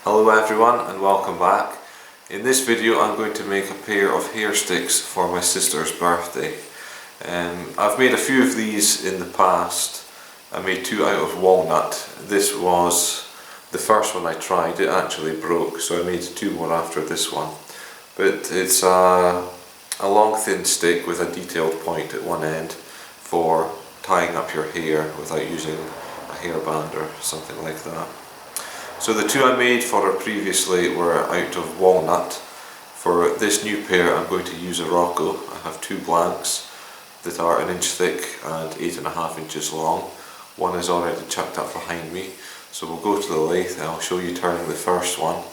Hello everyone and welcome back. In this video I'm going to make a pair of hair sticks for my sister's birthday. I've made a few of these in the past. I made two out of walnut. This was the first one I tried. It actually broke, so I made two more after this one. But it's a long thin stick with a detailed point at one end for tying up your hair without using a hairband or something like that. So the two I made for her previously were out of walnut. For this new pair I'm going to use Iroko. I have two blanks that are 1 inch thick and 8.5 inches long. One is already chucked up behind me, so we'll go to the lathe and I'll show you turning the first one,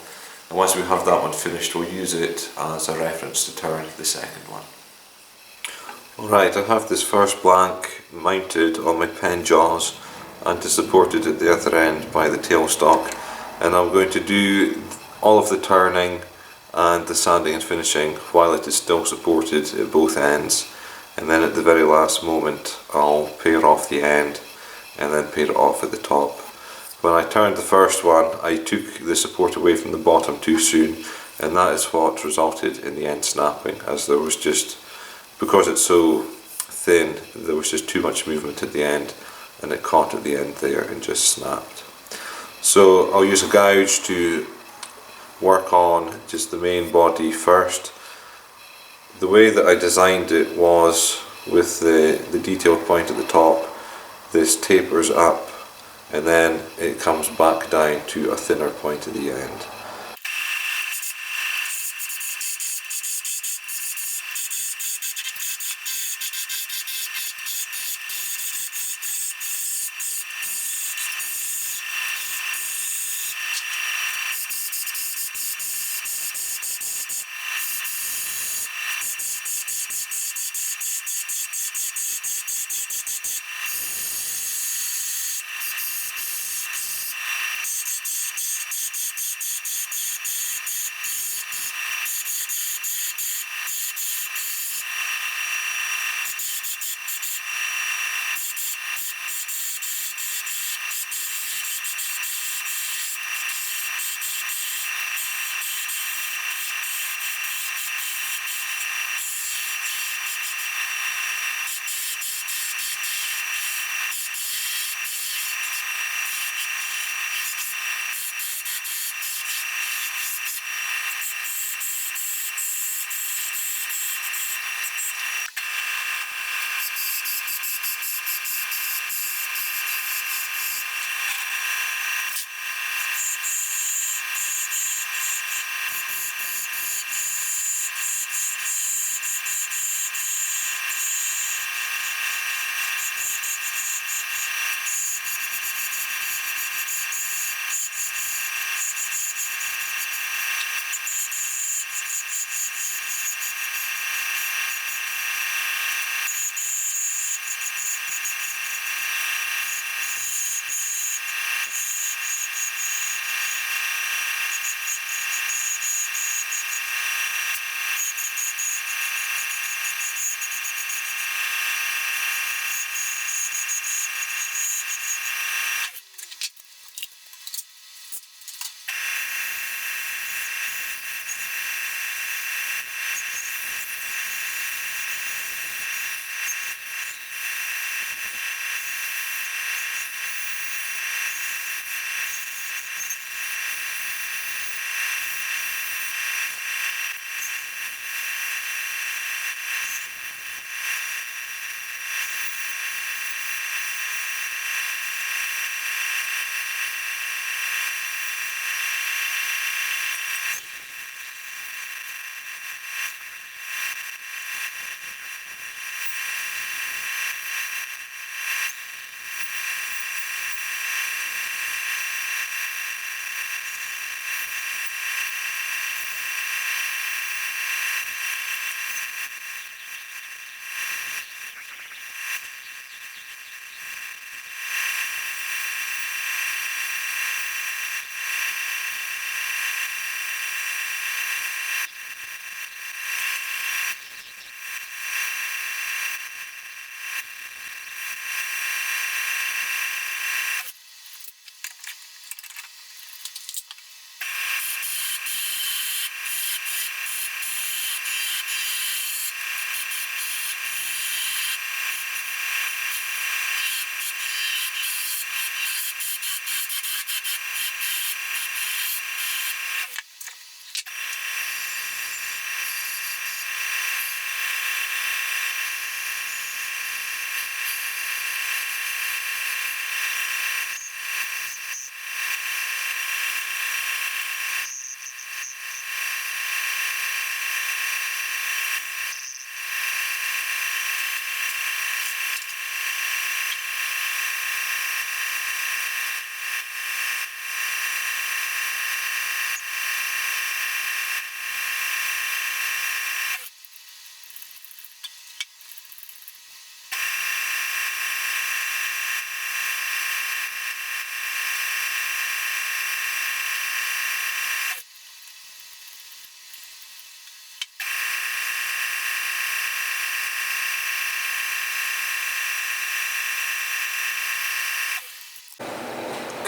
and once we have that one finished we'll use it as a reference to turn the second one. Alright, I have this first blank mounted on my pen jaws and is supported at the other end by the tailstock, and I'm going to do all of the turning and the sanding and finishing while it is still supported at both ends, and then at the very last moment I'll pair off the end and then pair it off at the top. When I turned the first one I took the support away from the bottom too soon, and that is what resulted in the end snapping, as there was just, because it's so thin, there was just too much movement at the end and it caught at the end there and just snapped. So I'll use a gouge to work on just the main body first. The way that I designed it was with the detailed point at the top. This tapers up and then it comes back down to a thinner point at the end.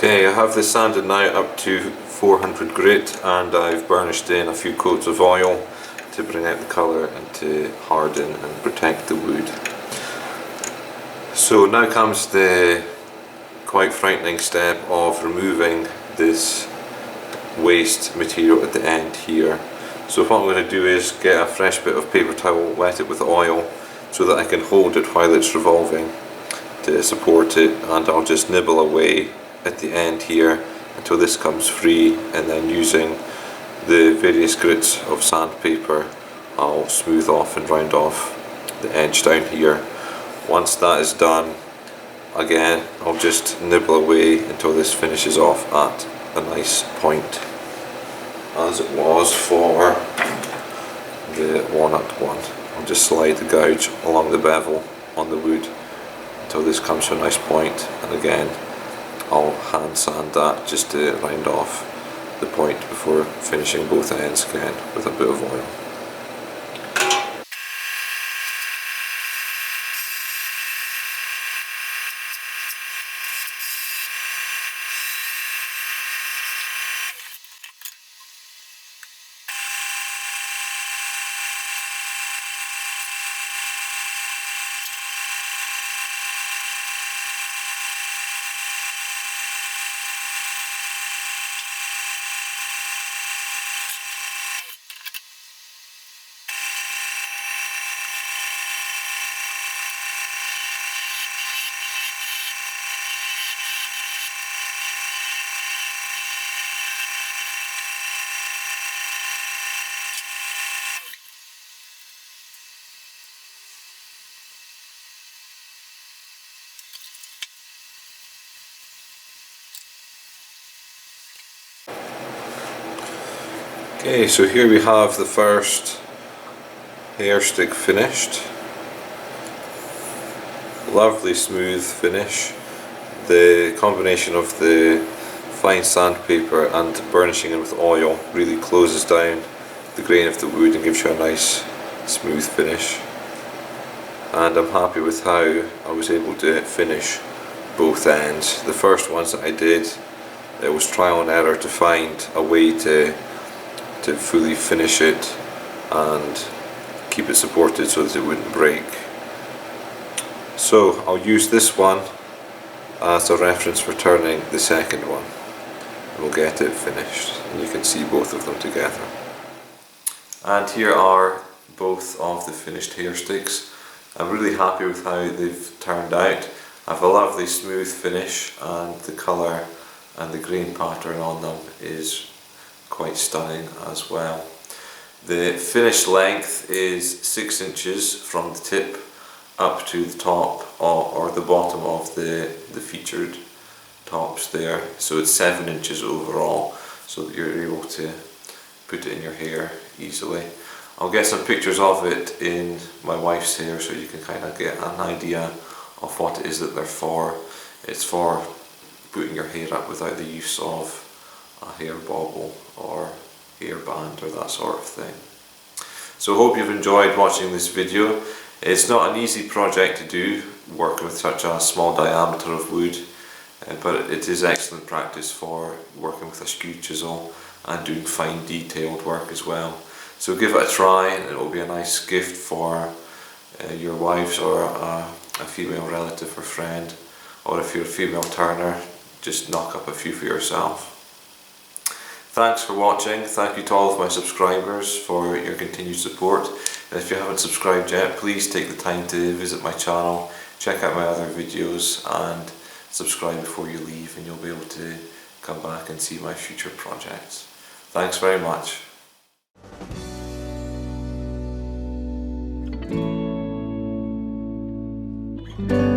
Okay, I have this sanded now up to 400 grit, and I've burnished in a few coats of oil to bring out the colour and to harden and protect the wood. So now comes the quite frightening step of removing this waste material at the end here. So what I'm going to do is get a fresh bit of paper towel, wet it with oil so that I can hold it while it's revolving to support it, and I'll just nibble away at the end here until this comes free, and then using the various grits of sandpaper I'll smooth off and round off the edge down here. Once that is done, again I'll just nibble away until this finishes off at a nice point, as it was for the walnut one. I'll just slide the gouge along the bevel on the wood until this comes to a nice point, and again I'll hand sand that just to round off the point before finishing both ends again with a bit of oil. Okay, so here we have the first hair stick finished. Lovely smooth finish. The combination of the fine sandpaper and burnishing it with oil really closes down the grain of the wood and gives you a nice smooth finish. And I'm happy with how I was able to finish both ends. The first ones that I did, it was trial and error to find a way to fully finish it and keep it supported so that it wouldn't break. So I'll use this one as a reference for turning the second one, and we'll get it finished and you can see both of them together. And here are both of the finished hair sticks. I'm really happy with how they've turned out. I have a lovely smooth finish, and the colour and the grain pattern on them is quite stunning as well. The finished length is 6 inches from the tip up to the top or the bottom of the featured tops there, so it's 7 inches overall, so that you're able to put it in your hair easily. I'll get some pictures of it in my wife's hair so you can kind of get an idea of what it is that they're for. It's for putting your hair up without the use of a hair bobble or hair band or that sort of thing. So I hope you've enjoyed watching this video. It's not an easy project to do, working with such a small diameter of wood, but it is excellent practice for working with a skew chisel and doing fine detailed work as well. So give it a try, and it will be a nice gift for your wives or a female relative or friend, or if you're a female turner, just knock up a few for yourself. Thanks for watching. Thank you to all of my subscribers for your continued support. And if you haven't subscribed yet, please take the time to visit my channel, check out my other videos and subscribe before you leave, and you'll be able to come back and see my future projects. Thanks very much. Thank you.